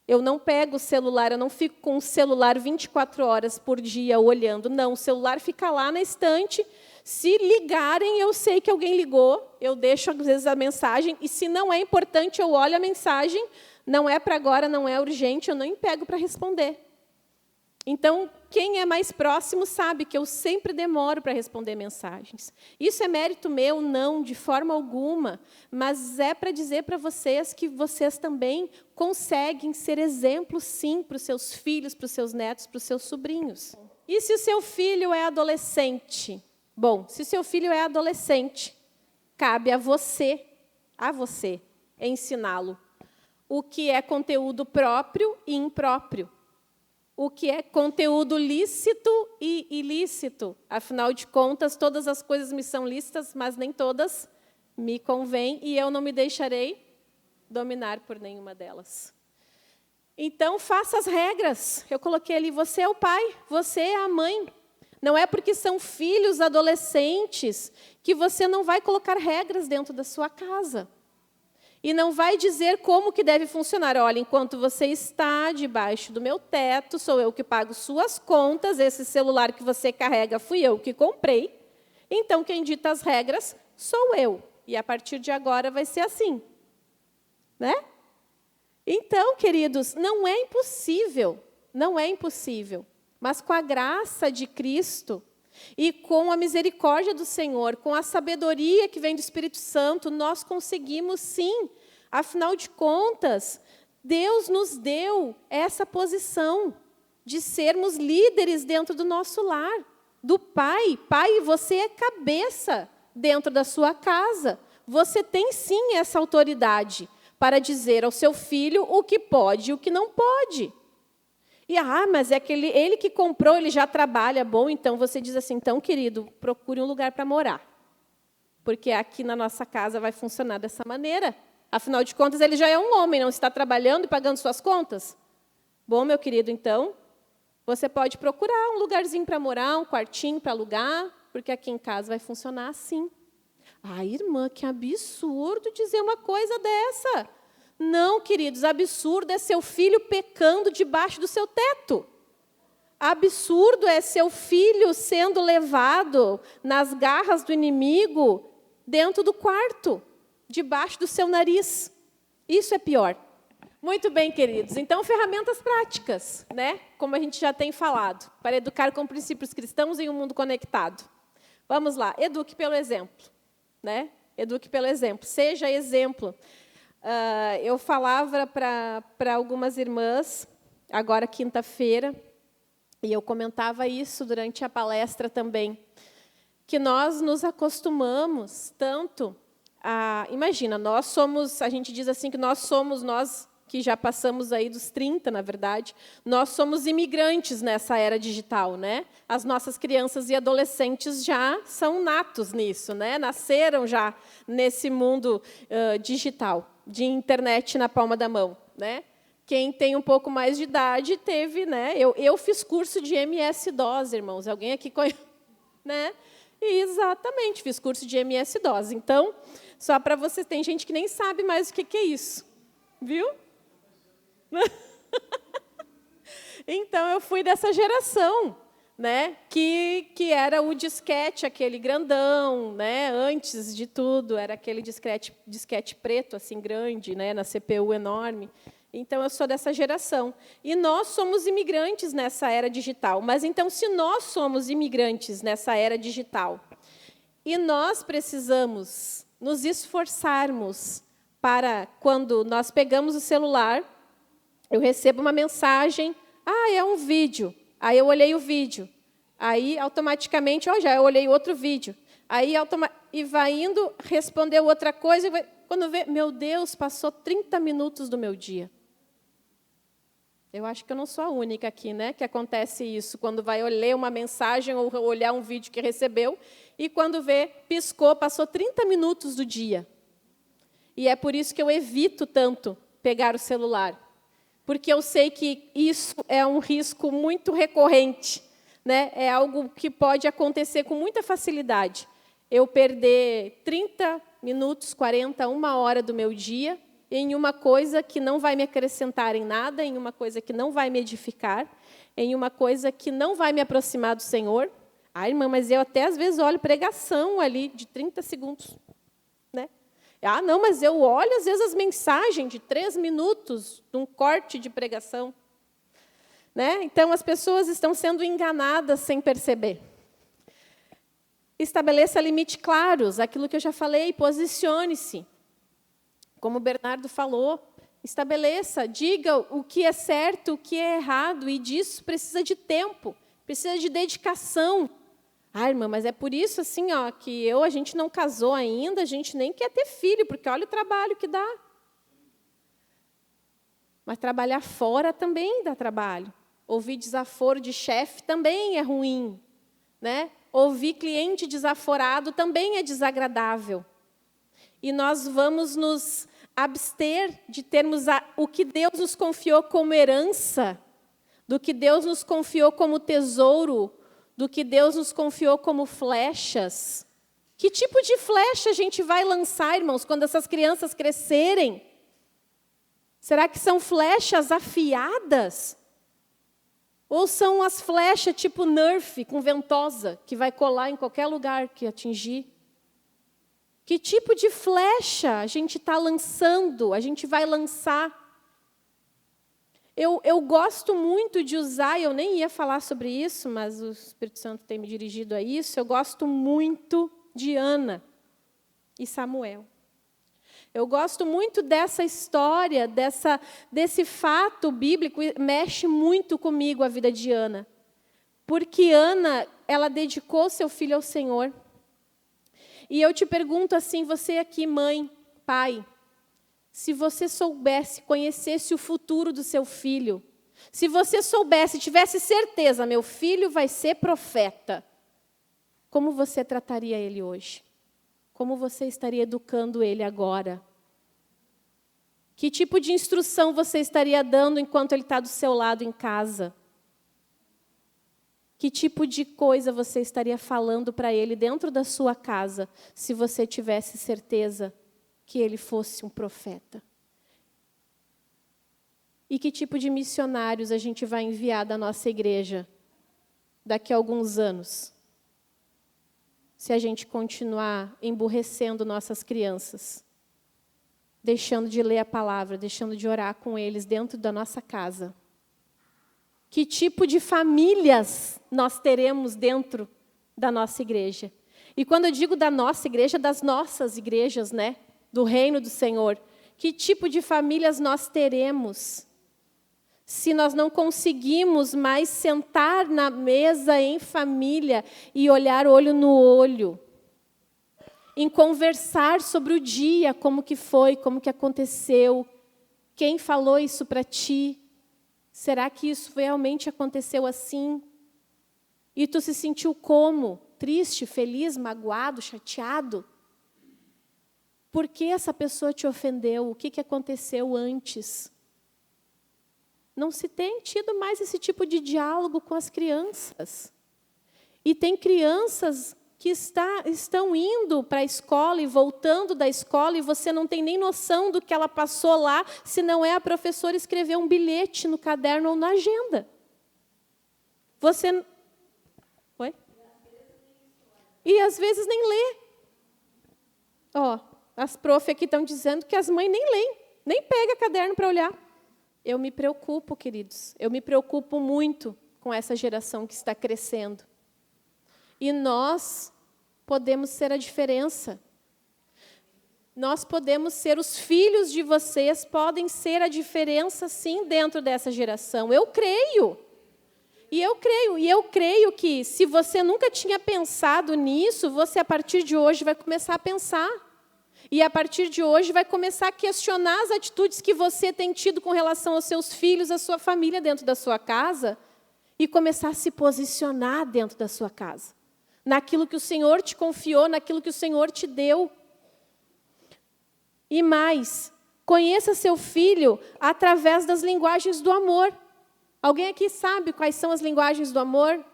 Eu não pego o celular, eu não fico com o celular 24 horas por dia olhando. Não, o celular fica lá na estante. Se ligarem, eu sei que alguém ligou, eu deixo, às vezes, a mensagem, e se não é importante, eu olho a mensagem, não é para agora, não é urgente, eu nem pego para responder. Então, quem é mais próximo sabe que eu sempre demoro para responder mensagens. Isso é mérito meu? Não, de forma alguma, mas é para dizer para vocês que vocês também conseguem ser exemplos, sim, para os seus filhos, para os seus netos, para os seus sobrinhos. E se o seu filho é adolescente? Bom, se o seu filho é adolescente, cabe a você ensiná-lo o que é conteúdo próprio e impróprio, o que é conteúdo lícito e ilícito. Afinal de contas, todas as coisas me são lícitas, mas nem todas me convêm, e eu não me deixarei dominar por nenhuma delas. Então, faça as regras. Eu coloquei ali, você é o pai, você é a mãe. Não é porque são filhos adolescentes que você não vai colocar regras dentro da sua casa. E não vai dizer como que deve funcionar. Olha, enquanto você está debaixo do meu teto, sou eu que pago suas contas, esse celular que você carrega fui eu que comprei. Então, quem dita as regras sou eu. E a partir de agora vai ser assim. Né? Então, queridos, não é impossível. Não é impossível. Mas com a graça de Cristo e com a misericórdia do Senhor, com a sabedoria que vem do Espírito Santo, nós conseguimos sim. Afinal de contas, Deus nos deu essa posição de sermos líderes dentro do nosso lar, do pai. Pai, você é cabeça dentro da sua casa. Você tem sim essa autoridade para dizer ao seu filho o que pode e o que não pode. E, mas é que ele que comprou, ele já trabalha, bom, então você diz assim, então, querido, procure um lugar para morar. Porque aqui na nossa casa vai funcionar dessa maneira. Afinal de contas, ele já é um homem, não está trabalhando e pagando suas contas? Bom, meu querido, então, você pode procurar um lugarzinho para morar, um quartinho para alugar, porque aqui em casa vai funcionar assim. Irmã, que absurdo dizer uma coisa dessa. Não, queridos, absurdo é seu filho pecando debaixo do seu teto. Absurdo é seu filho sendo levado nas garras do inimigo dentro do quarto, debaixo do seu nariz. Isso é pior. Muito bem, queridos. Então, ferramentas práticas, né? Como a gente já tem falado, para educar com princípios cristãos em um mundo conectado. Vamos lá, eduque pelo exemplo. Né? Eduque pelo exemplo. Seja exemplo. Eu falava para algumas irmãs, agora quinta-feira, e eu comentava isso durante a palestra também, que nós nos acostumamos tanto a... Imagina, a gente diz assim que nós que já passamos aí dos 30, na verdade, nós somos imigrantes nessa era digital, né? As nossas crianças e adolescentes já são natos nisso, né? Nasceram já nesse mundo digital, de internet na palma da mão, né? Quem tem um pouco mais de idade teve, né? Eu fiz curso de MS-DOS, irmãos. Alguém aqui conhece? Né? Exatamente, fiz curso de MS-DOS. Então, só para vocês, tem gente que nem sabe mais o que é isso. Viu? Então, eu fui dessa geração, né? Que era o disquete, aquele grandão, né? Antes de tudo, era aquele disquete preto, assim, grande, né? Na CPU enorme. Então, eu sou dessa geração. E nós somos imigrantes nessa era digital. Mas, então, se nós somos imigrantes nessa era digital, e nós precisamos nos esforçarmos para, quando nós pegamos o celular, eu recebo uma mensagem, é um vídeo. Aí eu olhei o vídeo. Aí, automaticamente, já eu olhei outro vídeo. Aí, e vai indo, respondeu outra coisa. Quando vê, meu Deus, passou 30 minutos do meu dia. Eu acho que eu não sou a única aqui, né, que acontece isso. Quando vai ler uma mensagem ou olhar um vídeo que recebeu, e quando vê, piscou, passou 30 minutos do dia. E é por isso que eu evito tanto pegar o celular. porque eu sei que isso é um risco muito recorrente, né? É algo que pode acontecer com muita facilidade. Eu perder 30 minutos, 40, 1 hora do meu dia em uma coisa que não vai me acrescentar em nada, em uma coisa que não vai me edificar, em uma coisa que não vai me aproximar do Senhor. Ah, irmã, mas eu até às vezes olho pregação ali de 30 segundos. Né? Ah, não, mas eu olho às vezes as mensagens de 3 minutos, de um corte de pregação. Né? Então, as pessoas estão sendo enganadas sem perceber. Estabeleça limites claros, aquilo que eu já falei, posicione-se. Como o Bernardo falou, estabeleça, diga o que é certo, o que é errado, e disso precisa de tempo, precisa de dedicação. Ah, irmã, mas é por isso assim, ó, que a gente não casou ainda, a gente nem quer ter filho, porque olha o trabalho que dá. Mas trabalhar fora também dá trabalho. Ouvir desaforo de chefe também é ruim, né? Ouvir cliente desaforado também é desagradável. E nós vamos nos abster de termos o que Deus nos confiou como herança, do que Deus nos confiou como tesouro, do que Deus nos confiou como flechas. Que tipo de flecha a gente vai lançar, irmãos, quando essas crianças crescerem? Será que são flechas afiadas? Ou são as flechas tipo Nerf, com ventosa, que vai colar em qualquer lugar que atingir? Que tipo de flecha a gente está lançando, a gente vai lançar? Eu gosto muito de usar, eu nem ia falar sobre isso, mas o Espírito Santo tem me dirigido a isso, eu gosto muito de Ana e Samuel. Eu gosto muito dessa história, desse fato bíblico, mexe muito comigo a vida de Ana. Porque Ana, ela dedicou seu filho ao Senhor. E eu te pergunto assim, você aqui, mãe, pai, se você soubesse, conhecesse o futuro do seu filho, se você soubesse, tivesse certeza, meu filho vai ser profeta, como você trataria ele hoje? Como você estaria educando ele agora? Que tipo de instrução você estaria dando enquanto ele está do seu lado em casa? Que tipo de coisa você estaria falando para ele dentro da sua casa, se você tivesse certeza que ele fosse um profeta? E que tipo de missionários a gente vai enviar da nossa igreja daqui a alguns anos? Se a gente continuar emburrecendo nossas crianças, deixando de ler a palavra, deixando de orar com eles dentro da nossa casa. Que tipo de famílias nós teremos dentro da nossa igreja? E quando eu digo da nossa igreja, das nossas igrejas, né? Do reino do Senhor. Que tipo de famílias nós teremos? Se nós não conseguimos mais sentar na mesa em família e olhar olho no olho, em conversar sobre o dia, como que foi, como que aconteceu, quem falou isso para ti, será que isso realmente aconteceu assim? E tu se sentiu como? Triste, feliz, magoado, chateado? Por que essa pessoa te ofendeu? O que aconteceu antes? Não se tem tido mais esse tipo de diálogo com as crianças. E tem crianças que estão indo para a escola e voltando da escola e você não tem nem noção do que ela passou lá, se não é a professora escrever um bilhete no caderno ou na agenda. Você... Oi? E às vezes nem lê. Ó, as prof aqui estão dizendo que as mães nem leem, nem pegam caderno para olhar. Eu me preocupo, queridos, eu me preocupo muito com essa geração que está crescendo. E nós podemos ser a diferença. Nós podemos ser, os filhos de vocês podem ser a diferença, sim, dentro dessa geração. Eu creio. E eu creio que, se você nunca tinha pensado nisso, você, a partir de hoje, vai começar a pensar. E, a partir de hoje, vai começar a questionar as atitudes que você tem tido com relação aos seus filhos, à sua família dentro da sua casa, e começar a se posicionar dentro da sua casa. Naquilo que o Senhor te confiou, naquilo que o Senhor te deu. E mais, Conheça seu filho através das linguagens do amor. Alguém aqui sabe quais são as linguagens do amor?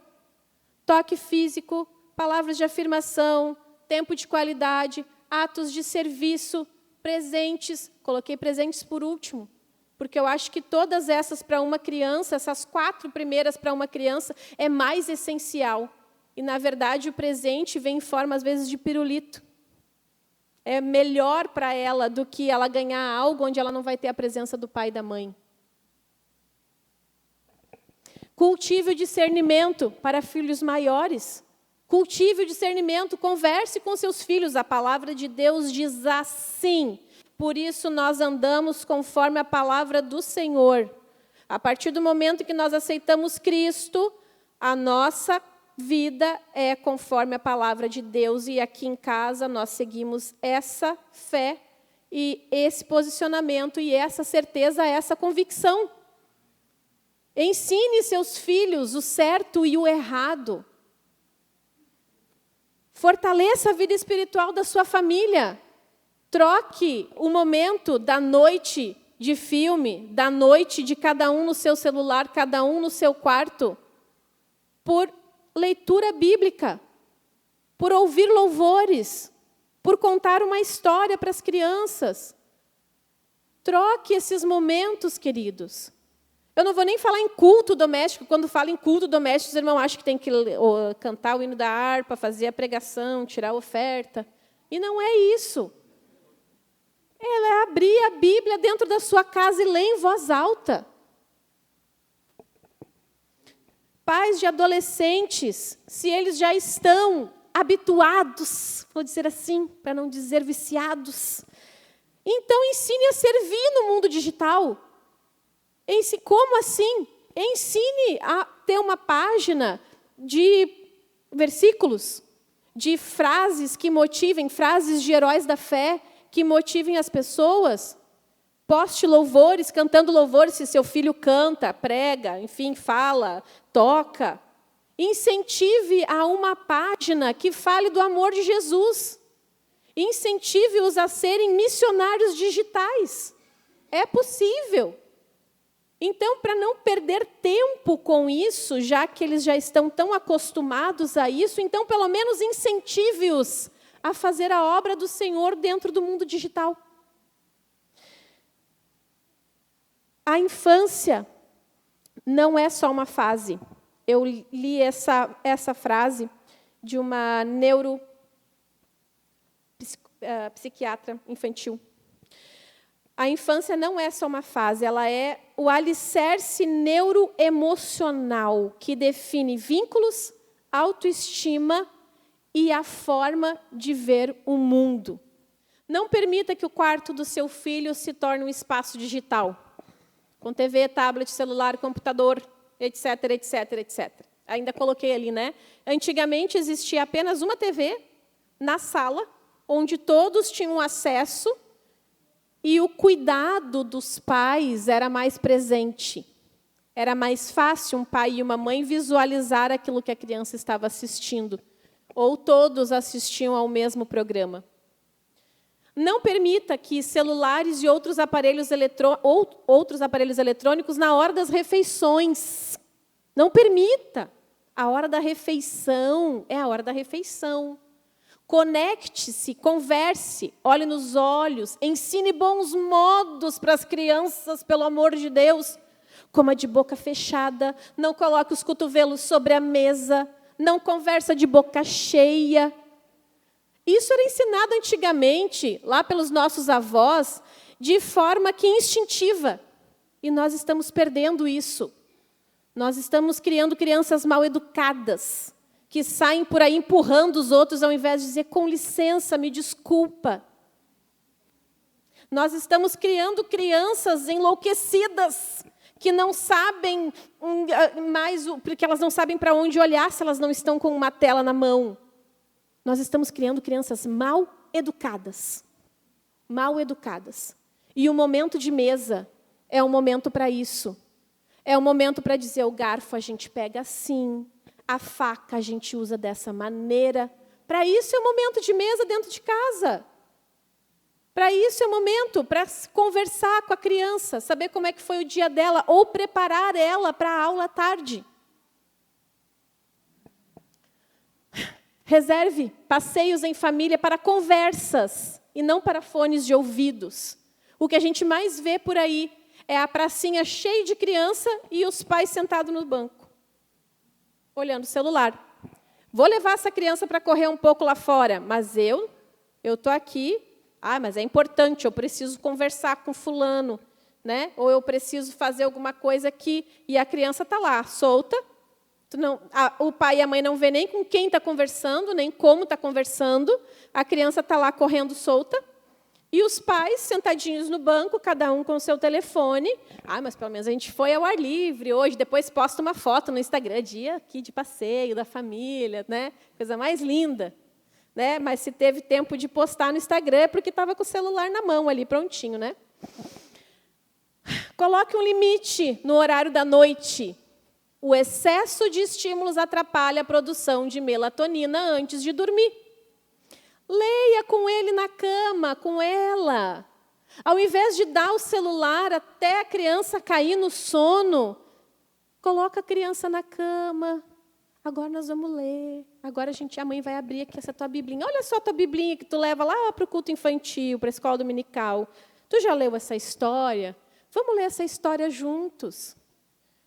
Toque físico, palavras de afirmação, tempo de qualidade, atos de serviço, presentes. Coloquei presentes por último, porque eu acho que todas essas para uma criança, essas 4 primeiras para uma criança, é mais essencial. E, na verdade, o presente vem em forma, às vezes, de pirulito. É melhor para ela do que ela ganhar algo onde ela não vai ter a presença do pai e da mãe. Cultive o discernimento para filhos maiores. Cultive o discernimento, converse com seus filhos. A palavra de Deus diz assim. Por isso nós andamos conforme a palavra do Senhor. A partir do momento que nós aceitamos Cristo, a nossa vida é conforme a palavra de Deus. E aqui em casa nós seguimos essa fé e esse posicionamento e essa certeza, essa convicção. Ensine seus filhos o certo e o errado. Fortaleça a vida espiritual da sua família. Troque o momento da noite de filme, da noite de cada um no seu celular, cada um no seu quarto, por leitura bíblica, por ouvir louvores, por contar uma história para as crianças. Troque esses momentos, queridos. Eu não vou nem falar em culto doméstico. Quando falo em culto doméstico, os irmãos acham que tem que cantar o hino da harpa, fazer a pregação, tirar a oferta. E não é isso. É abrir a Bíblia dentro da sua casa e ler em voz alta. Pais de adolescentes, se eles já estão habituados, vou dizer assim, para não dizer viciados, então ensine a servir no mundo digital. Como assim? Ensine a ter uma página de versículos, de frases que motivem, frases de heróis da fé, que motivem as pessoas. Poste louvores, cantando louvores, se seu filho canta, prega, enfim, fala, toca. Incentive a uma página que fale do amor de Jesus. Incentive-os a serem missionários digitais. É possível. Então, para não perder tempo com isso, já que eles já estão tão acostumados a isso, então, pelo menos, incentive-os a fazer a obra do Senhor dentro do mundo digital. A infância não é só uma fase. Eu li essa frase de uma neuropsiquiatra infantil. A infância não é só uma fase, ela é o alicerce neuroemocional que define vínculos, autoestima e a forma de ver o mundo. Não permita que o quarto do seu filho se torne um espaço digital, com TV, tablet, celular, computador, etc, etc, etc. Ainda coloquei ali, né? Antigamente existia apenas uma TV na sala, onde todos tinham acesso. E o cuidado dos pais era mais presente. Era mais fácil um pai e uma mãe visualizar aquilo que a criança estava assistindo. Ou todos assistiam ao mesmo programa. Não permita que celulares e outros aparelhos eletrônicos na hora das refeições. Não permita. A hora da refeição é a hora da refeição. Conecte-se, converse, olhe nos olhos, ensine bons modos para as crianças, pelo amor de Deus. Coma de boca fechada, não coloque os cotovelos sobre a mesa, não conversa de boca cheia. Isso era ensinado antigamente, lá pelos nossos avós, de forma que instintiva. E nós estamos perdendo isso. Nós estamos criando crianças mal educadas, que saem por aí empurrando os outros, ao invés de dizer, com licença, me desculpa. Nós estamos criando crianças enlouquecidas, que não sabem mais, porque elas não sabem para onde olhar se elas não estão com uma tela na mão. Nós estamos criando crianças mal educadas. Mal educadas. E o momento de mesa é um momento para isso. É um momento para dizer, o garfo a gente pega assim, a faca a gente usa dessa maneira. Para isso é o momento de mesa dentro de casa. Para isso é o momento, para conversar com a criança, saber como é que foi o dia dela, ou preparar ela para a aula à tarde. Reserve passeios em família para conversas e não para fones de ouvidos. O que a gente mais vê por aí é a pracinha cheia de criança e os pais sentados no banco, olhando o celular. Vou levar essa criança para correr um pouco lá fora, mas eu estou aqui. Mas é importante, eu preciso conversar com fulano, né? Ou eu preciso fazer alguma coisa aqui, e a criança está lá, solta. O pai e a mãe não vê nem com quem está conversando, nem como está conversando. A criança está lá correndo solta. E os pais sentadinhos no banco, cada um com o seu telefone. Mas pelo menos a gente foi ao ar livre hoje, depois posta uma foto no Instagram, dia aqui de passeio da família, né? Coisa mais linda. Né? Mas se teve tempo de postar no Instagram é porque estava com o celular na mão ali, prontinho, né? Coloque um limite no horário da noite. O excesso de estímulos atrapalha a produção de melatonina antes de dormir. Leia com ele na cama, com ela. Ao invés de dar o celular até a criança cair no sono, coloca a criança na cama. Agora nós vamos ler. Agora a mãe vai abrir aqui essa tua biblinha. Olha só a tua biblinha que tu leva lá para o culto infantil, para a escola dominical. Tu já leu essa história? Vamos ler essa história juntos.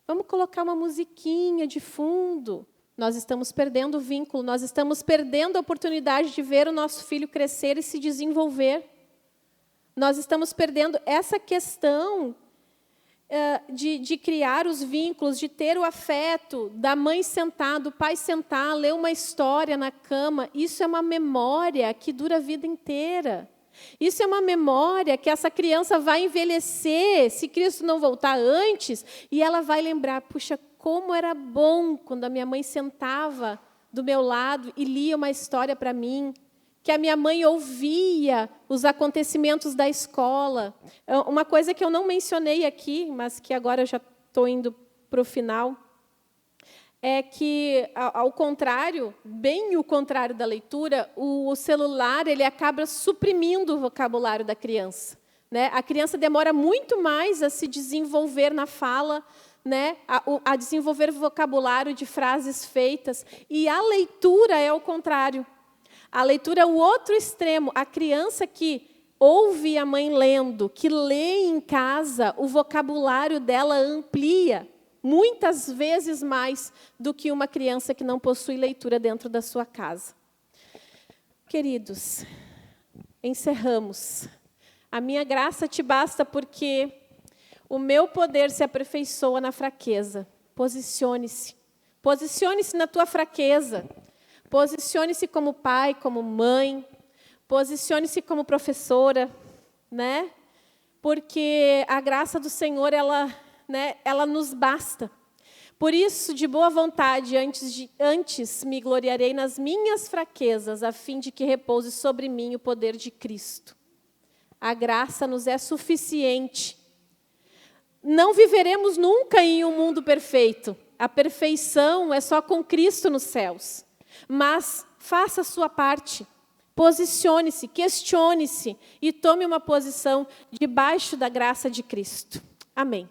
Vamos colocar uma musiquinha de fundo. Nós estamos perdendo o vínculo, nós estamos perdendo a oportunidade de ver o nosso filho crescer e se desenvolver. Nós estamos perdendo essa questão de criar os vínculos, de ter o afeto, da mãe sentar, do pai sentar, ler uma história na cama. Isso é uma memória que dura a vida inteira. Isso é uma memória que essa criança vai envelhecer, se Cristo não voltar antes, e ela vai lembrar, puxa, como era bom quando a minha mãe sentava do meu lado e lia uma história para mim, que a minha mãe ouvia os acontecimentos da escola. Uma coisa que eu não mencionei aqui, mas que agora eu já estou indo para o final, é que, ao contrário, bem o contrário da leitura, o celular ele acaba suprimindo o vocabulário da criança. Né? A criança demora muito mais a se desenvolver na fala, né? a desenvolver vocabulário de frases feitas, e a leitura é o contrário. A leitura é o outro extremo. A criança que ouve a mãe lendo, que lê em casa, o vocabulário dela amplia muitas vezes mais do que uma criança que não possui leitura dentro da sua casa. Queridos, encerramos. A minha graça te basta porque o meu poder se aperfeiçoa na fraqueza. Posicione-se. Posicione-se na tua fraqueza. Posicione-se como pai, como mãe. Posicione-se como professora, né? Porque a graça do Senhor, ela nos basta. Por isso, de boa vontade, antes me gloriarei nas minhas fraquezas, a fim de que repouse sobre mim o poder de Cristo. A graça nos é suficiente. Não viveremos nunca em um mundo perfeito. A perfeição é só com Cristo nos céus. Mas faça a sua parte. Posicione-se, questione-se e tome uma posição debaixo da graça de Cristo. Amém.